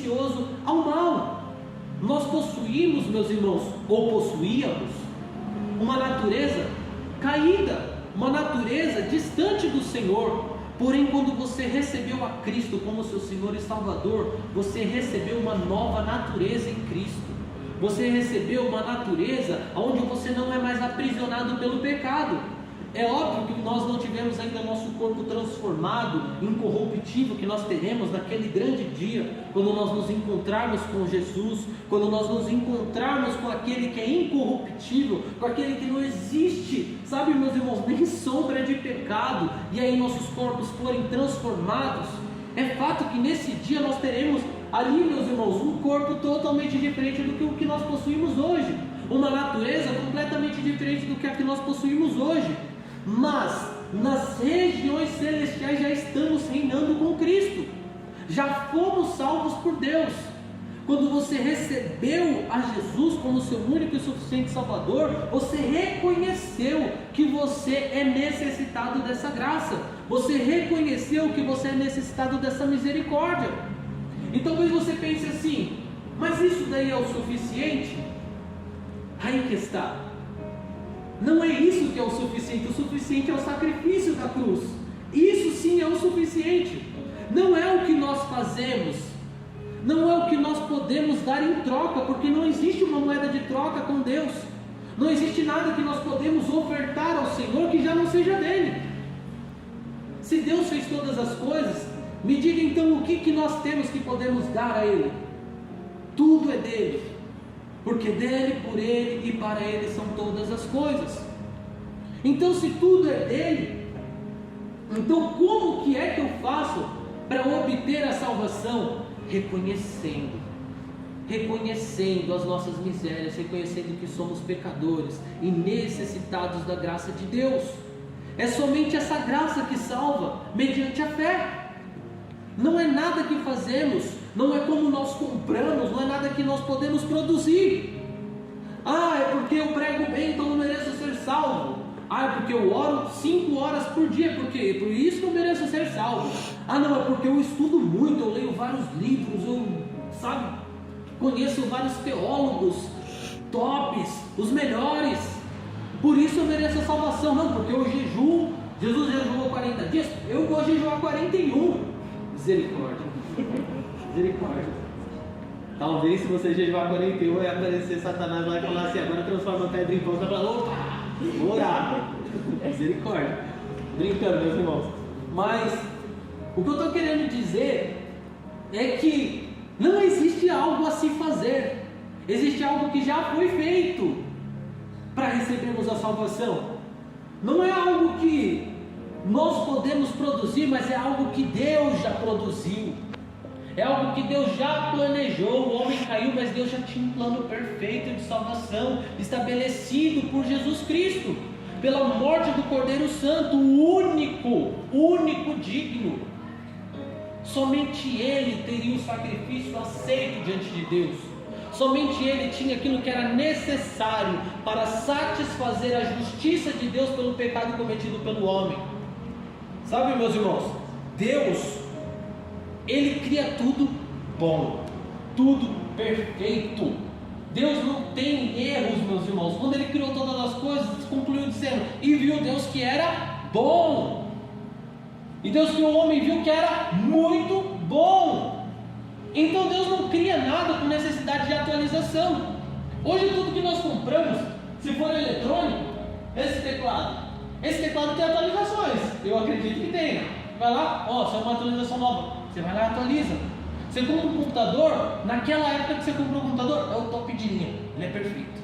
tendencioso ao mal. Nós possuímos, meus irmãos, ou possuíamos, uma natureza caída, uma natureza distante do Senhor. Porém, quando você recebeu a Cristo como seu Senhor e Salvador, você recebeu uma nova natureza em Cristo. Você recebeu uma natureza onde você não é mais aprisionado pelo pecado. É óbvio que nós não tivemos ainda nosso corpo transformado, incorruptível, que nós teremos naquele grande dia, quando nós nos encontrarmos com Jesus, quando nós nos encontrarmos com aquele que é incorruptível, com aquele que não existe, sabe, meus irmãos, nem sombra de pecado, e aí nossos corpos forem transformados. É fato que nesse dia nós teremos ali, meus irmãos, um corpo totalmente diferente do que o que nós possuímos hoje, uma natureza completamente diferente do que a que nós possuímos hoje. Mas nas regiões celestiais já estamos reinando com Cristo, já fomos salvos por Deus. Quando você recebeu a Jesus como seu único e suficiente Salvador, você reconheceu que você é necessitado dessa graça, você reconheceu que você é necessitado dessa misericórdia. E talvez você pense assim: mas isso daí é o suficiente? Aí que está. Não é isso que é o suficiente é o sacrifício da cruz. Isso sim é o suficiente. Não é o que nós fazemos, não é o que nós podemos dar em troca, porque não existe uma moeda de troca com Deus. Não existe nada que nós podemos ofertar ao Senhor que já não seja dele. Se Deus fez todas as coisas, me diga então o que nós temos que podemos dar a Ele. Tudo é dele, porque dele, por ele e para ele são todas as coisas. Então, se tudo é dele, então como que é que eu faço para obter a salvação? Reconhecendo as nossas misérias, reconhecendo que somos pecadores e necessitados da graça de Deus. É somente essa graça que salva, mediante a fé. Não é nada que fazemos, não é como nós compramos, não é nada que nós podemos produzir. É porque eu prego bem, então eu mereço ser salvo. É porque eu oro 5 horas por dia, porque por isso que eu mereço ser salvo. Não, é porque eu estudo muito, eu leio vários livros, eu, conheço vários teólogos tops, os melhores, por isso eu mereço a salvação. Não, porque eu jejuo, Jesus jejuou 40 dias, eu vou jejuar 41. Misericórdia. Talvez se você jejuar 41 vai aparecer Satanás lá e falar assim: agora transforma a pedra em pão. Você vai falar: opa, vou orar. Misericórdia. Brincando, meus irmãos. Mas o que eu estou querendo dizer é que não existe algo a se fazer, existe algo que já foi feito para recebermos a salvação. Não é algo que nós podemos produzir, mas é algo que Deus já produziu, é algo que Deus já planejou. O homem caiu, mas Deus já tinha um plano perfeito de salvação estabelecido por Jesus Cristo, pela morte do Cordeiro Santo, o único digno. Somente Ele teria o sacrifício aceito diante de Deus. Somente Ele tinha aquilo que era necessário para satisfazer a justiça de Deus pelo pecado cometido pelo homem. Sabe, meus irmãos, Deus, Ele cria tudo bom, tudo perfeito. Deus não tem erros, meus irmãos. Quando Ele criou todas as coisas, concluiu dizendo: e viu Deus que era bom. E Deus criou o homem e viu que era muito bom. Então Deus não cria nada com necessidade de atualização. Hoje tudo que nós compramos, se for eletrônico, esse teclado tem atualizações, eu acredito que tenha. Vai lá, se é uma atualização nova, você vai lá e atualiza. Você compra um computador, naquela época que você comprou o computador, é o top de linha, ele é perfeito,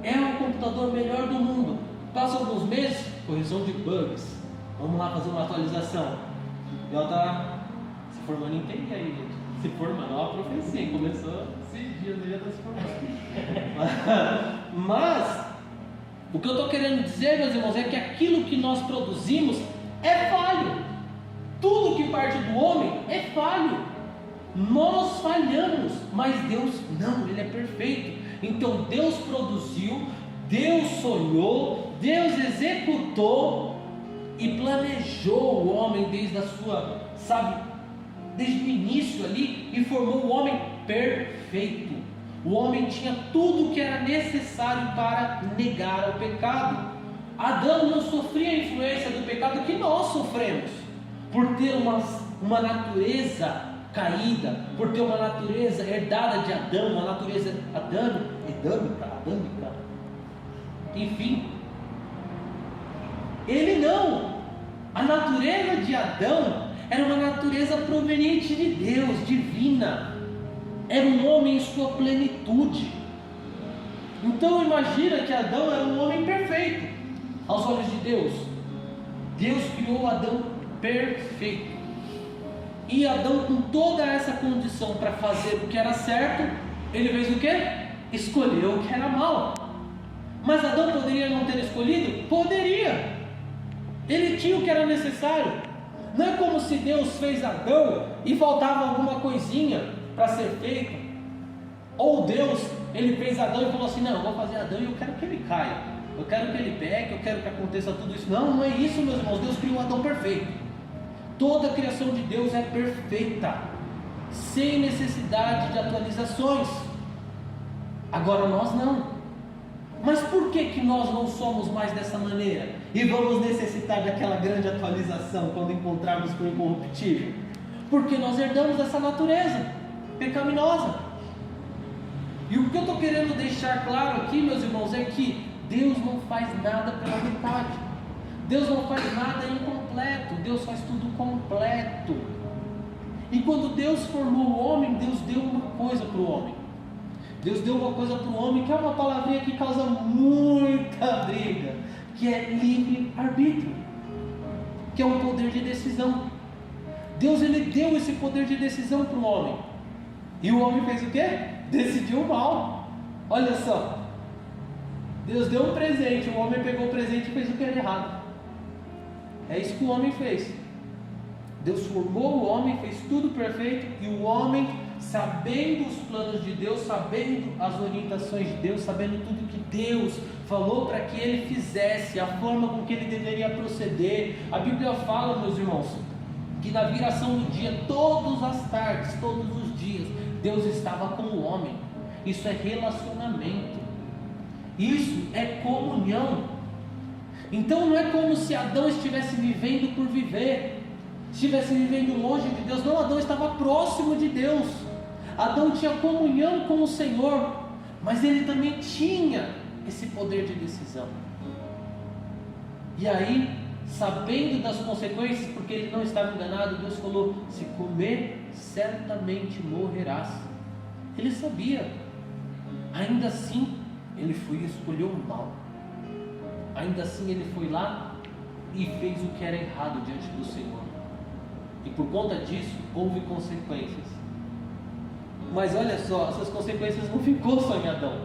é o computador melhor do mundo. Passa alguns meses, correção de bugs, vamos lá fazer uma atualização. Ela está se formando em TI aí, gente. Se formando, ó, a profecia, começou esses dias, ele já está se formando. Mas o que eu estou querendo dizer, meus irmãos, é que aquilo que nós produzimos é falho. Tudo que parte do homem é falho. Nós falhamos, mas Deus não, Ele é perfeito. Então Deus produziu, Deus sonhou, Deus executou e planejou o homem desde a sua, desde o início ali e formou o homem perfeito. O homem tinha tudo o que era necessário para negar o pecado. Adão não sofria a influência do pecado que nós sofremos, por ter uma natureza caída, por ter uma natureza herdada de Adão, uma natureza adâmica, enfim. Ele não. A natureza de Adão era uma natureza proveniente de Deus, divina. Era um homem em sua plenitude. Então imagina que Adão era um homem perfeito aos olhos de Deus. Deus criou Adão perfeito. E Adão, com toda essa condição para fazer o que era certo, ele fez o quê? Escolheu o que era mal. Mas Adão poderia não ter escolhido? Poderia. Ele tinha o que era necessário. Não é como se Deus fez Adão e faltava alguma coisinha para ser feita. Ou Deus, ele fez Adão e falou assim: não, eu vou fazer Adão e eu quero que ele caia, eu quero que ele peque, eu quero que aconteça tudo isso. Não, não é isso, meus irmãos. Deus criou Adão perfeito. Toda a criação de Deus é perfeita, sem necessidade de atualizações. Agora nós não. Mas por que nós não somos mais dessa maneira? E vamos necessitar daquela grande atualização quando encontrarmos com o incorruptível? Porque nós herdamos essa natureza pecaminosa. E o que eu estou querendo deixar claro aqui, meus irmãos, é que Deus não faz nada pela metade. Deus não faz nada incompleto, Deus faz tudo completo. E quando Deus formou o homem, Deus deu uma coisa para o homem. Deus deu uma coisa para o homem, que é uma palavrinha que causa muita briga, que é livre-arbítrio, que é um poder de decisão. Deus, ele deu esse poder de decisão para o homem. E o homem fez o quê? Decidiu mal. Olha só, Deus deu um presente, o homem pegou o presente e fez o que era errado. É isso que o homem fez. Deus formou o homem, fez tudo perfeito, e o homem, sabendo os planos de Deus, sabendo as orientações de Deus, sabendo tudo que Deus falou para que ele fizesse, a forma com que ele deveria proceder. A Bíblia fala, meus irmãos, que na viração do dia, todas as tardes, todos os dias, Deus estava com o homem. Isso é relacionamento, isso é comunhão. Então não é como se Adão estivesse vivendo por viver, estivesse vivendo longe de Deus. Não, Adão estava próximo de Deus. Adão tinha comunhão com o Senhor, mas ele também tinha esse poder de decisão. E aí, sabendo das consequências, porque ele não estava enganado, Deus falou: se comer, certamente morrerás. Ele sabia. Ainda assim, ele foi e escolheu o mal. Ainda assim ele foi lá e fez o que era errado diante do Senhor. E por conta disso, houve consequências. Mas olha só, essas consequências não ficou só em Adão.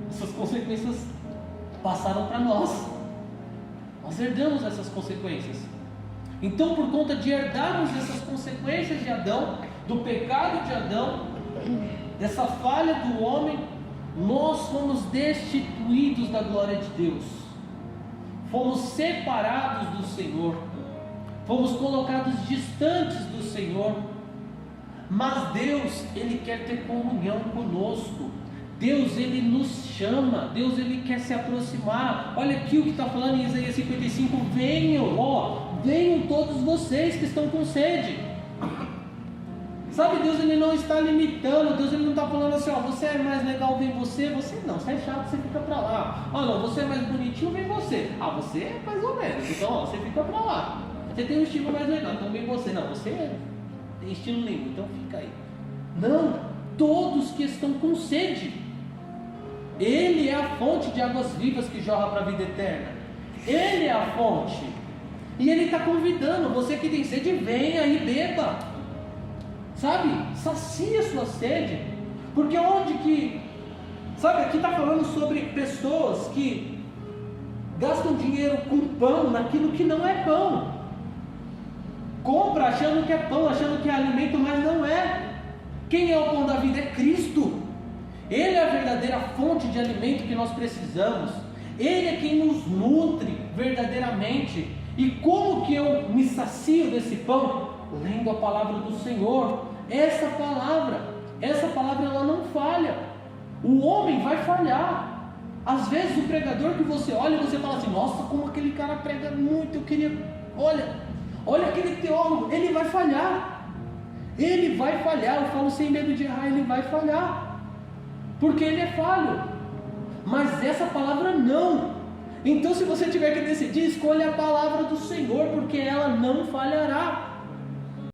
Essas consequências passaram para nós. Nós herdamos essas consequências. Então, por conta de herdarmos essas consequências de Adão, do pecado de Adão, dessa falha do homem, nós fomos destituídos da glória de Deus. Fomos separados do Senhor, fomos colocados distantes do Senhor. Mas Deus, ele quer ter comunhão conosco. Deus, ele nos chama. Deus, ele quer se aproximar. Olha aqui o que está falando em Isaías 55: venham, venham todos vocês que estão com sede. Sabe, Deus, ele não está limitando. Deus, ele não está falando assim: você é mais legal, vem você não, você é chato, você fica para lá. Não, você é mais bonitinho, vem você. Você é mais ou menos, então você fica para lá. Você tem um estilo mais legal, então vem você. Não, você tem estilo nenhum, então fica aí. Não, todos que estão com sede. Ele é a fonte de águas vivas que jorra para a vida eterna. Ele é a fonte. E ele está convidando você que tem sede: venha e beba. Sabe, sacia sua sede. Porque onde que, sabe, aqui está falando sobre pessoas que gastam dinheiro com pão naquilo que não é pão. Compra achando que é pão, achando que é alimento, mas não é. Quem é o pão da vida? É Cristo. Ele é a verdadeira fonte de alimento que nós precisamos. Ele é quem nos nutre verdadeiramente. E como que eu me sacio desse pão? lendo a palavra do Senhor. Essa palavra ela não falha. O homem vai falhar. Às vezes o pregador que você olha e você fala assim, nossa, como aquele cara prega muito, eu queria, olha aquele teólogo, ele vai falhar. Ele vai falhar, eu falo sem medo de errar, ele vai falhar. Porque ele é falho. Mas essa palavra não. Então se você tiver que decidir, escolha a palavra do Senhor, porque ela não falhará.